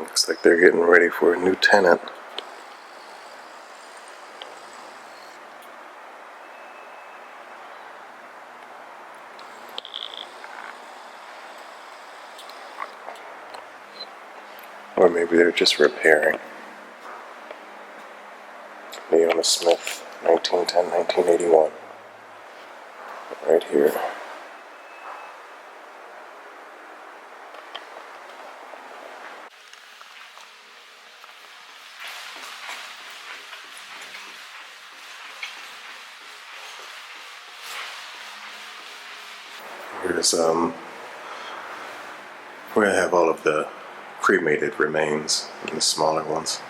Looks like they're getting ready for a new tenant. Or maybe they're just repairing. Leona Smith, 1910-1981. Right here. Here's where I have all of the cremated remains and the smaller ones.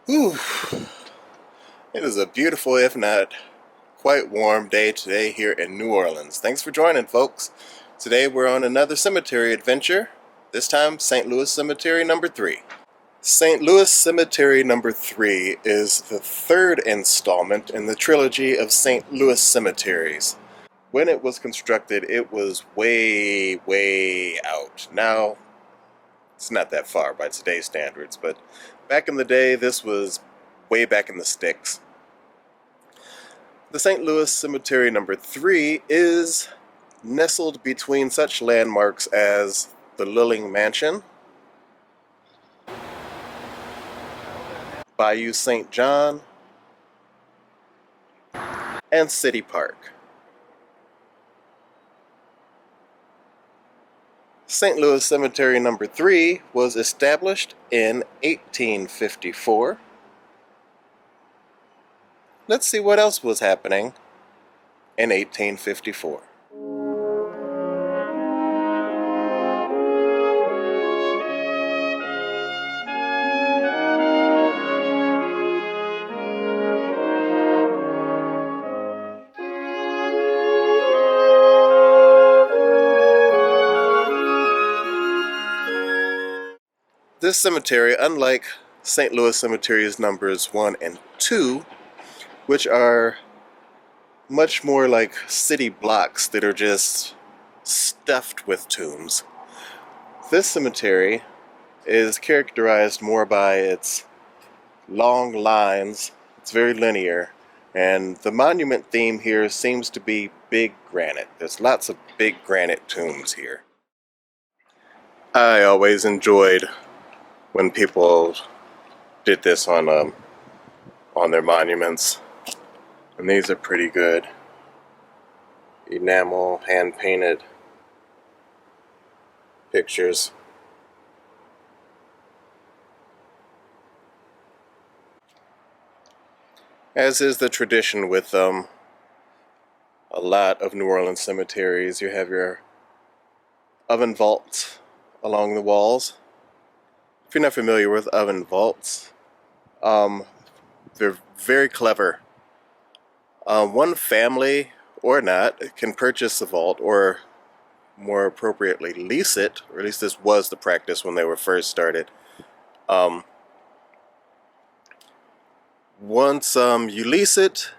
Whew. It is a beautiful, if not quite warm day today here in New Orleans. Thanks for joining, folks. Today we're on another cemetery adventure, this time St. Louis Cemetery No. 3. St. Louis Cemetery No. 3 is the third installment in the trilogy of St. Louis cemeteries. When it was constructed, it was way, way out. Now, it's not that far by today's standards, but back in the day, this was way back in the sticks. The St. Louis Cemetery No. 3 is nestled between such landmarks as the Lilling Mansion, Bayou St. John, and City Park. St. Louis Cemetery No. 3 was established in 1854. Let's see what else was happening in 1854. This cemetery, unlike St. Louis Cemetery's numbers 1 and 2, which are much more like city blocks that are just stuffed with tombs, this cemetery is characterized more by its long lines. It's very linear, and the monument theme here seems to be big granite. There's lots of big granite tombs here. I always enjoyed when people did this on their monuments, and these are pretty good. Enamel, hand-painted pictures. As is the tradition with a lot of New Orleans cemeteries, you have your oven vaults along the walls. If you're not familiar with oven vaults, they're very clever. One family, or not, can purchase a vault, or more appropriately lease it, or at least this was the practice when they were first started. Once you lease it,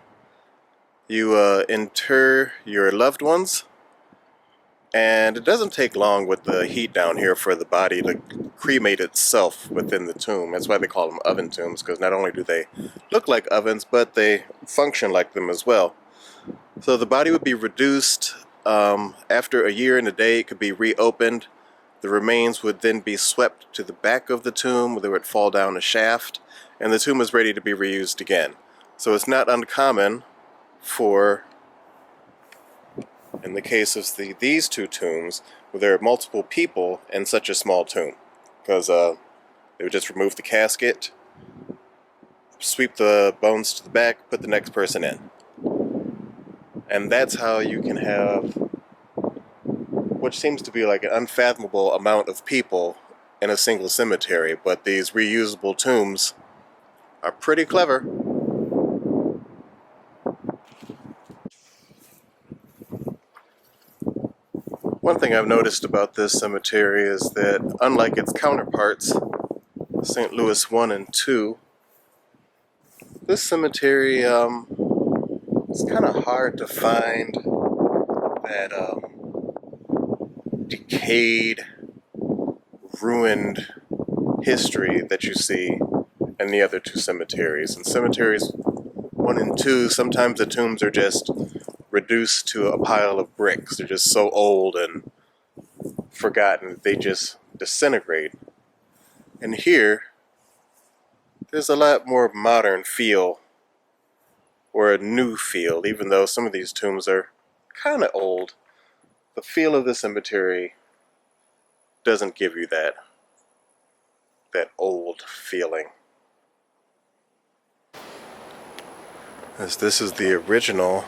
you inter your loved ones, and it doesn't take long with the heat down here for the body to cremate itself within the tomb. That's why they call them oven tombs, because not only do they look like ovens, but they function like them as well. So the body would be reduced. After a year and a day, it could be reopened. The remains would then be swept to the back of the tomb, where they would fall down a shaft, and the tomb is ready to be reused again. So it's not uncommon for, in the case of these two tombs, where there are multiple people in such a small tomb, because they would just remove the casket, sweep the bones to the back, put the next person in. And that's how you can have what seems to be like an unfathomable amount of people in a single cemetery, but these reusable tombs are pretty clever. One thing I've noticed about this cemetery is that, unlike its counterparts, St. Louis 1 and 2, this cemetery, it's kind of hard to find that decayed, ruined history that you see in the other two cemeteries. In cemeteries 1 and 2, sometimes the tombs are just reduced to a pile of bricks. They're just so old and forgotten that they just disintegrate. And here, there's a lot more modern feel, or a new feel, even though some of these tombs are kind of old. The feel of the cemetery doesn't give you that old feeling. As this is the original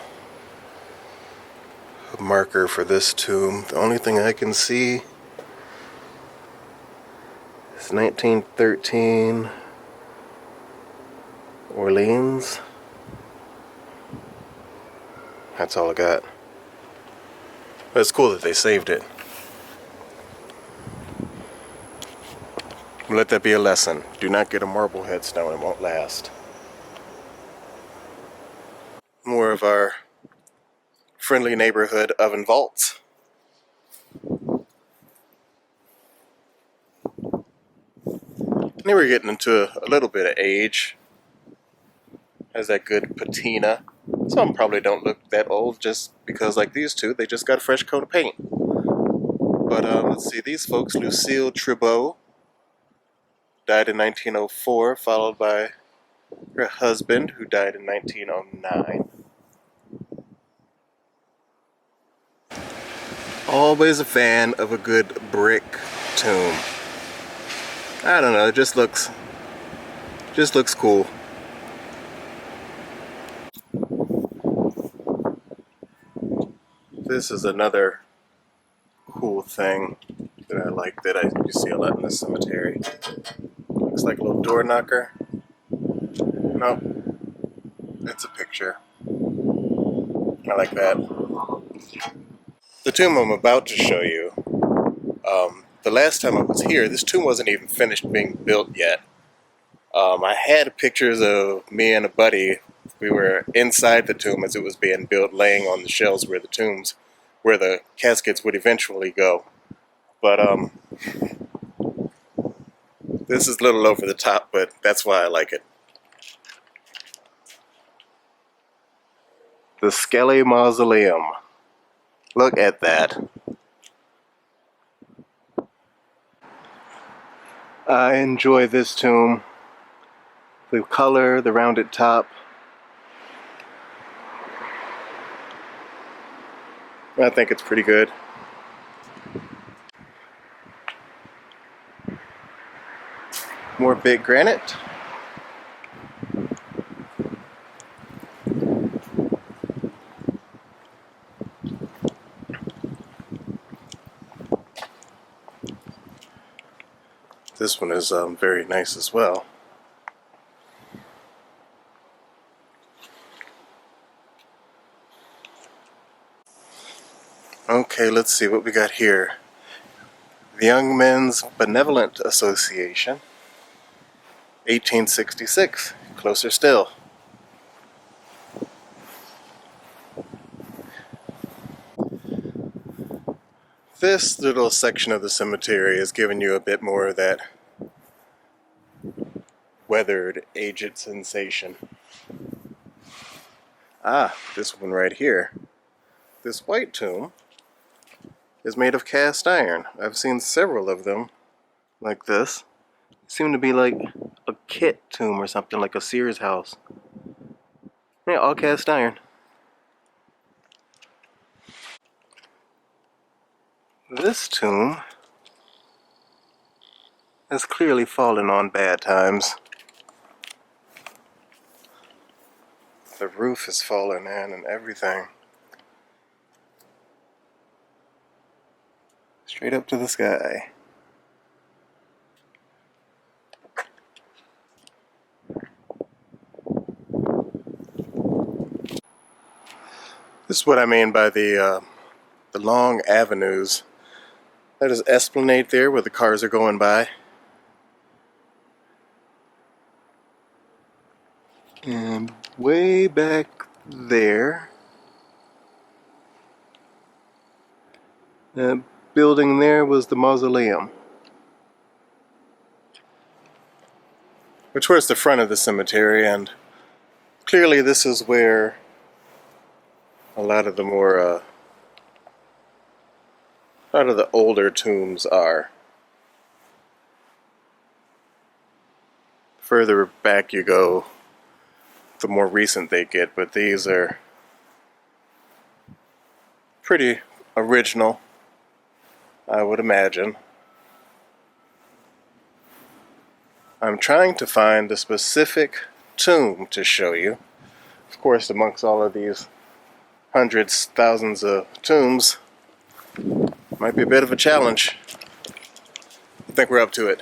marker for this tomb, the only thing I can see is 1913 Orleans. That's all I got. But it's cool that they saved it. Let that be a lesson. Do not get a marble headstone, it won't last. More of our friendly neighborhood oven vaults. And then we're getting into a little bit of age. Has that good patina. Some probably don't look that old just because, like these two, they just got a fresh coat of paint. But let's see, these folks, Lucille Tribeau, died in 1904, followed by her husband, who died in 1909. Always a fan of a good brick tomb. I don't know, it just looks cool. This is another cool thing that I like that you see a lot in this cemetery. Looks like a little door knocker. Nope, it's a picture. I like that. The tomb I'm about to show you, the last time I was here, this tomb wasn't even finished being built yet. I had pictures of me and a buddy. We were inside the tomb as it was being built, laying on the shelves where the caskets would eventually go. But this is a little over the top, but that's why I like it. The Skelly Mausoleum. Look at that. I enjoy this tomb. The color, the rounded top. I think it's pretty good. More big granite. This one is very nice as well. Okay, let's see what we got here. The Young Men's Benevolent Association, 1866. Closer still. This little section of the cemetery is giving you a bit more of that weathered, aged sensation. Ah, this one right here. This white tomb is made of cast iron. I've seen several of them like this. Seem to be like a kit tomb or something, like a Sears house. Yeah, all cast iron. This tomb has clearly fallen on bad times. The roof has fallen in and everything. Straight up to the sky. This is what I mean by the long avenues That is Esplanade there where the cars are going by. And way back there, that building there was the Mausoleum. We're towards the front of the cemetery, and clearly this is where a lot of the older tombs are. Further back you go, the more recent they get, but these are pretty original, I would imagine. I'm trying to find the specific tomb to show you. Of course, amongst all of these hundreds, thousands of tombs, might be a bit of a challenge. I think we're up to it.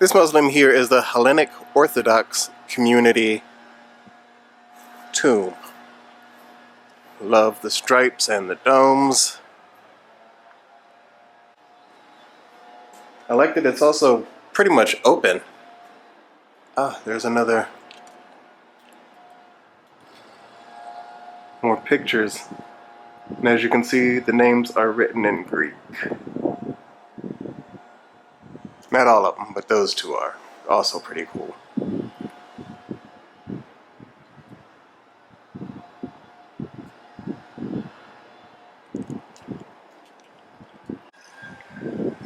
This mausoleum here is the Hellenic Orthodox Community Tomb. Love the stripes and the domes. I like that it's also pretty much open. Ah, there's another. More pictures. And as you can see, the names are written in Greek. Not all of them, but those two are also pretty cool.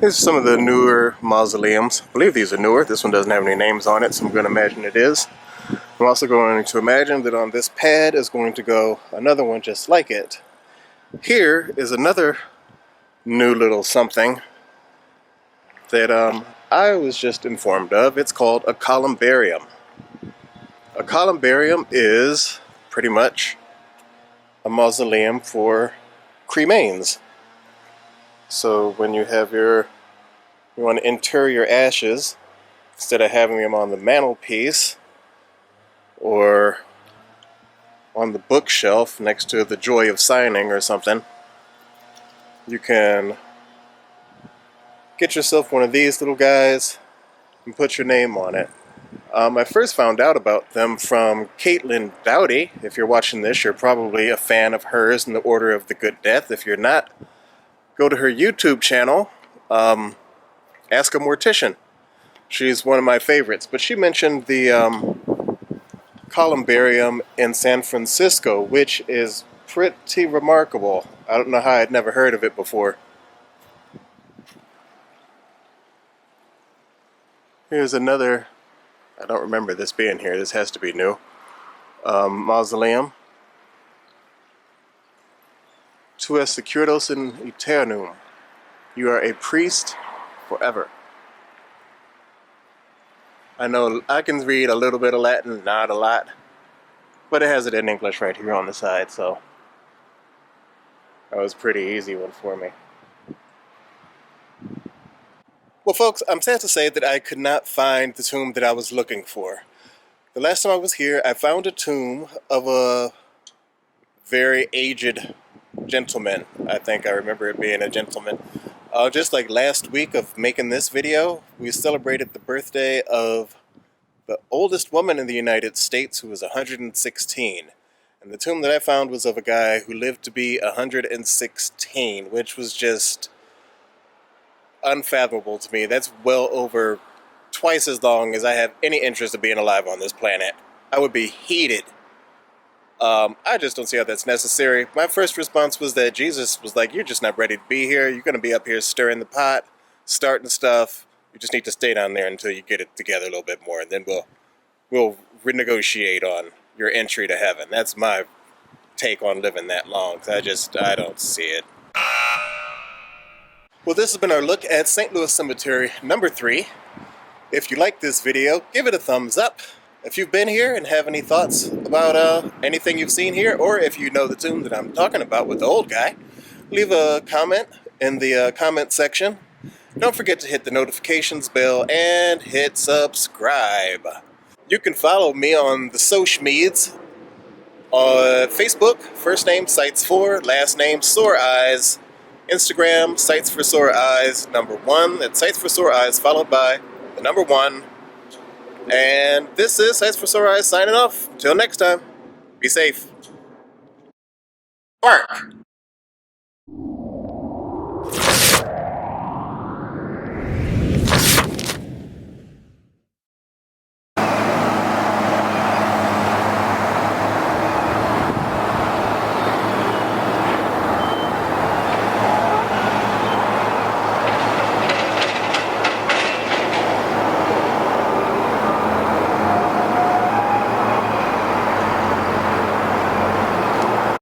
Here's some of the newer mausoleums. I believe these are newer. This one doesn't have any names on it, so I'm going to imagine it is. I'm also going to imagine that on this pad is going to go another one just like it. Here is another new little something that I was just informed of. It's called a columbarium. A columbarium is pretty much a mausoleum for cremains. So when you have you want to inter your ashes, instead of having them on the mantelpiece or on the bookshelf next to the Joy of Signing or something, you can get yourself one of these little guys and put your name on it. I first found out about them from Caitlin Dowdy. If you're watching this, you're probably a fan of hers in the Order of the Good Death. If you're not, go to her YouTube channel, Ask a Mortician. She's one of my favorites. But she mentioned the columbarium in San Francisco, which is pretty remarkable. I don't know how I'd never heard of it before. Here's another, I don't remember this being here, this has to be new, mausoleum. Tu es securus in aeternum. You are a priest forever. I know I can read a little bit of Latin, not a lot, but it has it in English right here on the side, so that was a pretty easy one for me. Well, folks, I'm sad to say that I could not find the tomb that I was looking for. The last time I was here, I found a tomb of a very aged gentleman. I think I remember it being a gentleman. Just like last week of making this video, we celebrated the birthday of the oldest woman in the United States, who was 116. And the tomb that I found was of a guy who lived to be 116, which was just unfathomable to me. That's well over twice as long as I have any interest in being alive on this planet. I would be heated. I just don't see how that's necessary. My first response was that Jesus was like, you're just not ready to be here. You're going to be up here stirring the pot, starting stuff. You just need to stay down there until you get it together a little bit more, and then we'll renegotiate on your entry to heaven. That's my take on living that long. I don't see it. Well, this has been our look at St. Louis Cemetery No. 3. If you like this video, give it a thumbs up. If you've been here and have any thoughts about anything you've seen here, or if you know the tomb that I'm talking about with the old guy, leave a comment in the comment section. Don't forget to hit the notifications bell and hit subscribe. You can follow me on the social medias. On Facebook, first name Sites4, last name Sore Eyes. Instagram, Sites for Sore Eyes, #1. That's Sites for Sore Eyes, followed by the #1. And this is Sites for Sore Eyes signing off. Until next time, be safe. Bark!